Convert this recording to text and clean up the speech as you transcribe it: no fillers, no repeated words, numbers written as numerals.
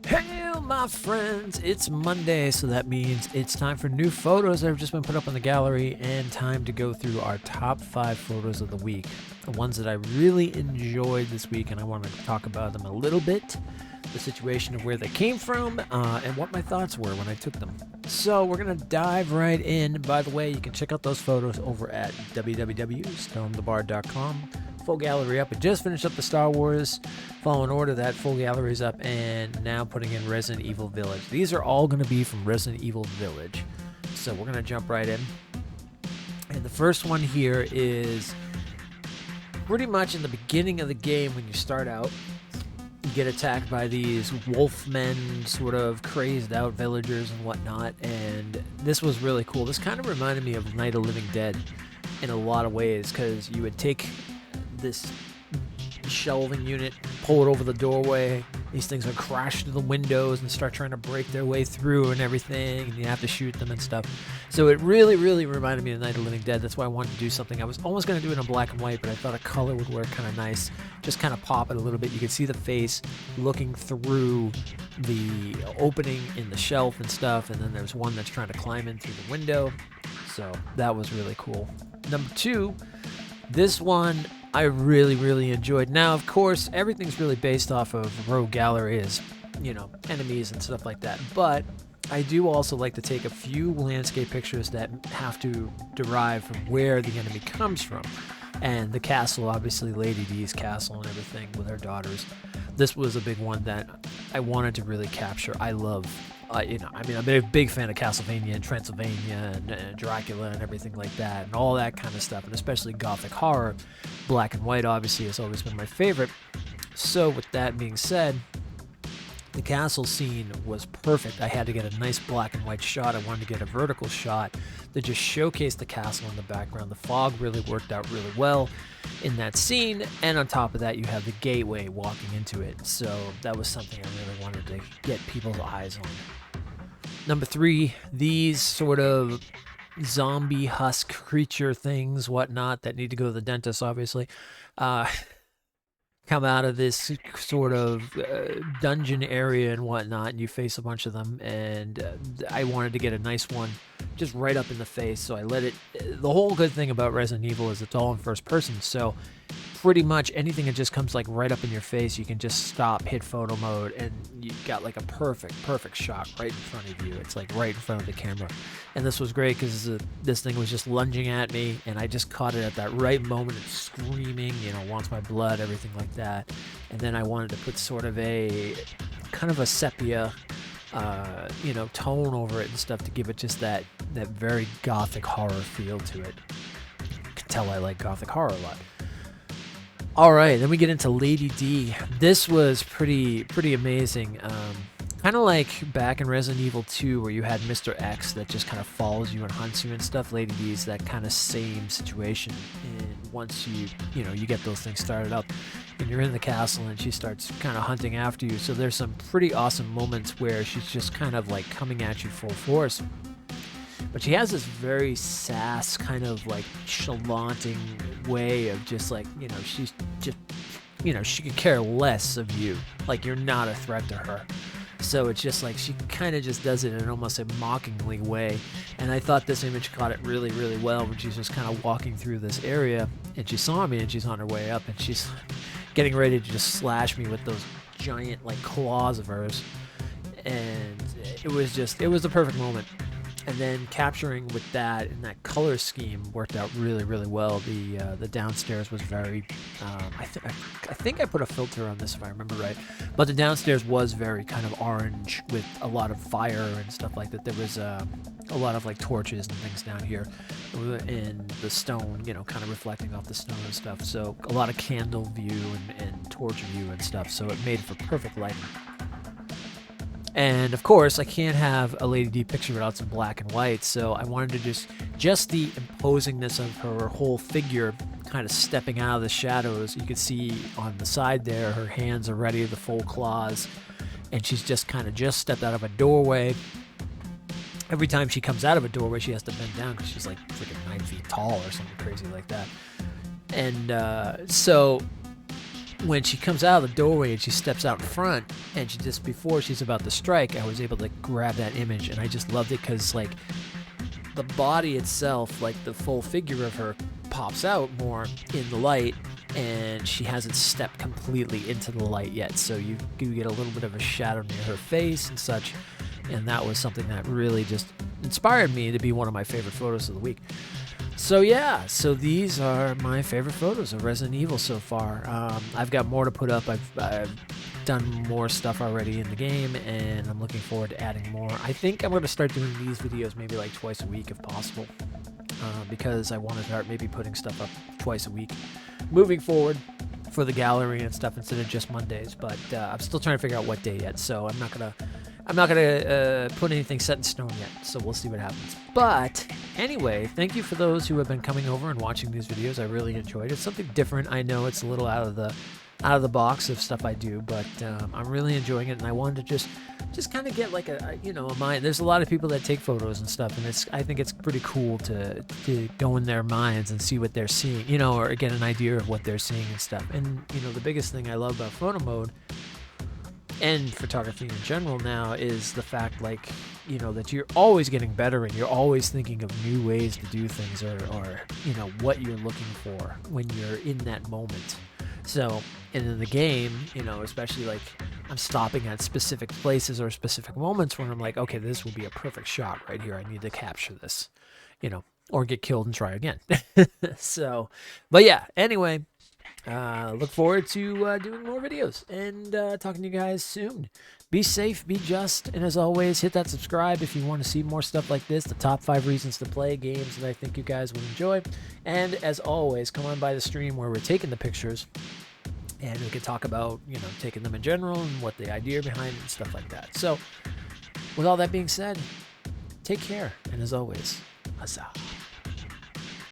Hey, my friends, it's Monday, so that means it's time for new photos that have just been put up on the gallery and time to go through our top 5 photos of the week. The ones that I really enjoyed this week, and I want to talk about them a little bit, the situation of where they came from, and what my thoughts were when I took them. So we're going to dive right in. By the way, you can check out those photos over at www.stormthebard.com. Full gallery up. I just finished up the Star Wars Fallen Order. That full gallery is up, and now putting in Resident Evil Village. These are all going to be from Resident Evil Village. So we're going to jump right in. And the first one here is pretty much in the beginning of the game when you start out. You get attacked by these wolfmen, sort of crazed out villagers and whatnot, and this was really cool. This kind of reminded me of Night of the Living Dead in a lot of ways, because you would take this shelving unit, pull it over the doorway. These things would crash through the windows and start trying to break their way through and everything, and you have to shoot them and stuff. So it really, really reminded me of Night of the Living Dead. That's why I wanted to do something. I was almost going to do it in black and white, but I thought a color would work kind of nice. Just kind of pop it a little bit. You could see the face looking through the opening in the shelf and stuff, and then there's one that's trying to climb in through the window. So that was really cool. Number 2, this one I really, really enjoyed. Now, of course, everything's really based off of Rogue Gallery as, enemies and stuff like that. But I do also like to take a few landscape pictures that have to derive from where the enemy comes from. And the castle, obviously, Lady D's castle and everything with her daughters. This was a big one that I wanted to really capture. I love I'm a big fan of Castlevania and Transylvania and Dracula and everything like that and all that kind of stuff, and especially Gothic horror. Black and white, obviously, has always been my favorite. So with that being said, the castle scene was perfect. I had to get a nice black and white shot. I wanted to get a vertical shot that just showcased the castle in the background. The fog really worked out really well in that scene, and on top of that, you have the gateway walking into it. So that was something I really wanted to get people's eyes on. Number 3, these sort of zombie husk creature things, whatnot, that need to go to the dentist, obviously, come out of this sort of dungeon area and whatnot, and you face a bunch of them, and I wanted to get a nice one just right up in the face, so I let it. The whole good thing about Resident Evil is it's all in first person, so pretty much anything that just comes like right up in your face, you can just stop, hit photo mode, and you got like a perfect shot right in front of you. It's like right in front of the camera. And this was great because this thing was just lunging at me, and I just caught it at that right moment. It's screaming, wants my blood, everything like that. And then I wanted to put sort of a kind of a sepia tone over it and stuff to give it just that very Gothic horror feel to it. You can tell I like Gothic horror a lot. All right, then we get into Lady D. This was pretty amazing. Kind of like back in Resident Evil 2 where you had Mr. X that just kind of follows you and hunts you and stuff. Lady D's that kind of same situation. And once you get those things started up and you're in the castle and she starts kind of hunting after you. So there's some pretty awesome moments where she's just kind of like coming at you full force. But she has this very sass, kind of like chalanting way of just like, she's just, she could care less of you. Like, you're not a threat to her. So it's just like she kind of just does it in almost a mockingly way. And I thought this image caught it really, really well when she's just kind of walking through this area and she saw me and she's on her way up and she's getting ready to just slash me with those giant like claws of hers. And it was the perfect moment. And then capturing with that and that color scheme worked out really, really well. The downstairs was very, I think I put a filter on this if I remember right, but the downstairs was very kind of orange with a lot of fire and stuff like that. There was a lot of like torches and things down here, and the stone, kind of reflecting off the stone and stuff. So a lot of candle view and torch view and stuff. So it made for perfect lighting. And of course, I can't have a Lady D picture without some black and white, so I wanted to just the imposingness of her whole figure kind of stepping out of the shadows. You can see on the side there, her hands are ready, the full claws, and she's just stepped out of a doorway. Every time she comes out of a doorway, she has to bend down because she's like freaking 9 feet tall or something crazy like that. And so when she comes out of the doorway and she steps out in front, and she just before she's about to strike, I was able to grab that image, and I just loved it because like the body itself, like the full figure of her, pops out more in the light, and she hasn't stepped completely into the light yet, so you get a little bit of a shadow near her face and such. And that was something that really just inspired me to be one of my favorite photos of the week. So yeah, so these are my favorite photos of Resident Evil so far. I've got more to put up. I've done more stuff already in the game, and I'm looking forward to adding more. I think I'm going to start doing these videos maybe like twice a week if possible, because I want to start maybe putting stuff up twice a week moving forward for the gallery and stuff instead of just Mondays. But I'm still trying to figure out what day yet, so I'm not gonna put anything set in stone yet, so we'll see what happens. But anyway, thank you for those who have been coming over and watching these videos. I really enjoyed it. It's something different. I know it's a little out of the box of stuff I do, but I'm really enjoying it, and I wanted to just kind of get like a mind. There's a lot of people that take photos and stuff, and I think it's pretty cool to go in their minds and see what they're seeing, or get an idea of what they're seeing and stuff. And the biggest thing I love about photo mode and photography in general now is the fact, like, that you're always getting better, and you're always thinking of new ways to do things, or what you're looking for when you're in that moment. So, and in the game, especially like I'm stopping at specific places or specific moments where I'm like, okay, this will be a perfect shot right here. I need to capture this, or get killed and try again. So, but yeah, anyway, look forward to doing more videos and talking to you guys soon. Be safe, be just, and as always, hit that subscribe if you want to see more stuff like this, the top 5 reasons to play games that I think you guys will enjoy. And as always, come on by the stream where we're taking the pictures, and we can talk about, taking them in general and what the idea behind it and stuff like that. So, with all that being said, take care, and as always, huzzah.